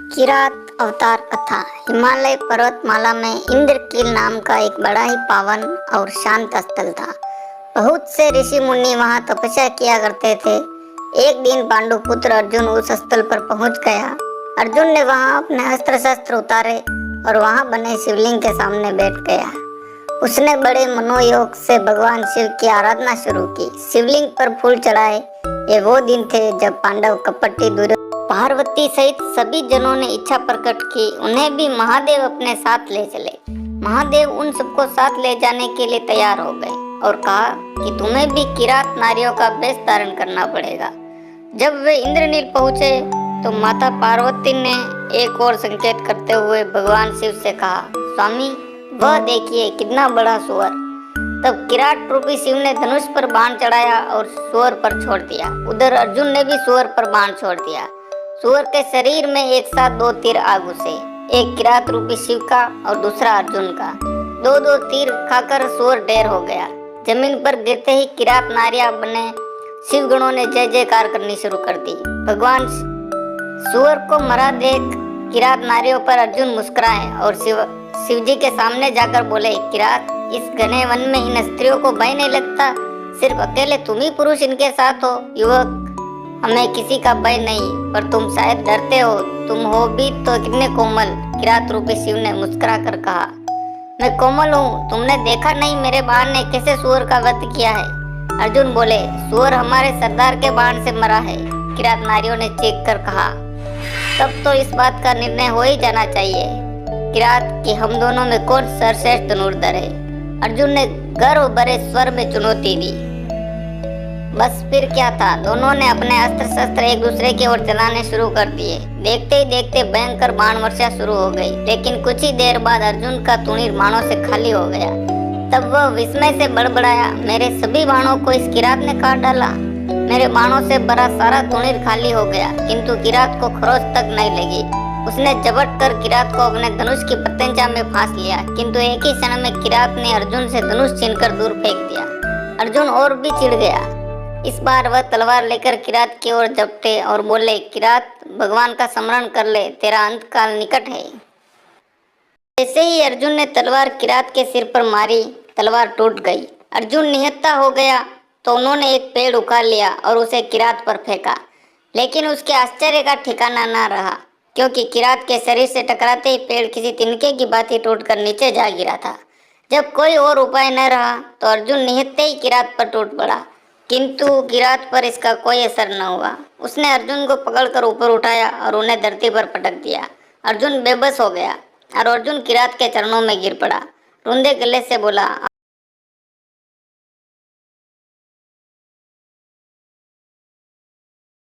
किरात अवतार कथा। हिमालय पर्वतमाला में इंद्रकील नाम का एक बड़ा ही पावन और शांत स्थल था। बहुत से ऋषि मुनि वहां तपस्या किया करते थे। एक दिन पांडु पुत्र अर्जुन उस स्थल पर पहुंच गया। अर्जुन ने वहां अपने अस्त्र शस्त्र उतारे और वहां बने शिवलिंग के सामने बैठ गया। उसने बड़े मनोयोग से भगवान शिव की आराधना शुरू की। शिवलिंग पर फूल चढ़ाए। ये वो दिन थे जब पांडव, कपटी, दुर्योधन, पार्वती सहित सभी जनों ने इच्छा प्रकट की उन्हें भी महादेव अपने साथ ले चले। महादेव उन सबको साथ ले जाने के लिए तैयार हो गए और कहा कि तुम्हें भी किरात नारियों का वेश धारण करना पड़ेगा। जब वे इंद्रनील पहुंचे तो माता पार्वती ने एक और संकेत करते हुए भगवान शिव से कहा, स्वामी वह देखिए कितना बड़ा सुअर। तब किरात रूपी शिव ने धनुष पर बाण चढ़ाया और सुअर पर छोड़ दिया। उधर अर्जुन ने भी सुअर पर बाण छोड़ दिया। सुअर के शरीर में एक साथ दो तीर आ घुसे, एक किरात रूपी शिव का और दूसरा अर्जुन का। दो दो तीर खाकर सुअर ढेर हो गया। जमीन पर गिरते ही किरात नारियां बने शिव गणों ने जय जयकार करनी शुरू कर दी। भगवान सुअर को मरा देख किरात नारियों पर अर्जुन मुस्कुराए और शिव जी के सामने जाकर बोले, किरात, इस घने वन में इन स्त्रियों को भय नहीं लगता? सिर्फ अकेले तुम ही पुरुष इनके साथ हो। युवक, हमें किसी का भय नहीं, पर तुम शायद डरते हो। तुम हो भी तो कितने कोमल। किरात रूपी शिव ने मुस्कुरा कर कहा, मैं कोमल हूँ। तुमने देखा नहीं मेरे बाण ने कैसे सुअर का वध किया है? अर्जुन बोले, सुअर हमारे सरदार के बाण से मरा है। किरात नारियों ने चीख कर कहा, तब तो इस बात का निर्णय हो ही जाना चाहिए किरात कि हम दोनों में कौन सर्वश्रेष्ठ धनुर्धर है। अर्जुन ने गर्व भरे स्वर में चुनौती दी। बस फिर क्या था, दोनों ने अपने अस्त्र शस्त्र एक दूसरे की ओर चलाने शुरू कर दिए। देखते ही देखते भयंकर बाण वर्षा शुरू हो गई, लेकिन कुछ ही देर बाद अर्जुन का तुणीर बाणों से खाली हो गया। तब वह विस्मय से बड़बड़ाया, मेरे सभी बाणों को इस किरात ने काट डाला। मेरे बाणों से भरा सारा तुणीर खाली हो गया, किंतु किरात को खरोच तक नहीं लगी। उसने झपट कर किरात को अपने धनुष की प्रत्यंचा में फांस लिया, किंतु एक ही क्षण में किरात ने अर्जुन से धनुष छीनकर दूर फेंक दिया। अर्जुन और भी चिढ़ गया। इस बार वह तलवार लेकर किरात की ओर झपटे और बोले, किरात, भगवान का स्मरण कर ले, तेरा अंतकाल निकट है। जैसे ही अर्जुन ने तलवार किरात के सिर पर मारी, तलवार टूट गई। अर्जुन निहत्था हो गया तो उन्होंने एक पेड़ उखाड़ लिया और उसे किरात पर फेंका, लेकिन उसके आश्चर्य का ठिकाना न रहा, क्योंकि किरात के शरीर से टकराते ही पेड़ किसी तिनके की भांति टूटकर नीचे जा गिरा था। जब कोई और उपाय न रहा तो अर्जुन निहत्थे ही किरात पर टूट पड़ा, किंतु किरात पर इसका कोई असर न हुआ। उसने अर्जुन को पकड़कर ऊपर उठाया और उन्हें धरती पर पटक दिया। अर्जुन बेबस हो गया और अर्जुन किरात के चरणों में गिर पड़ा। रुंधे गले से बोला,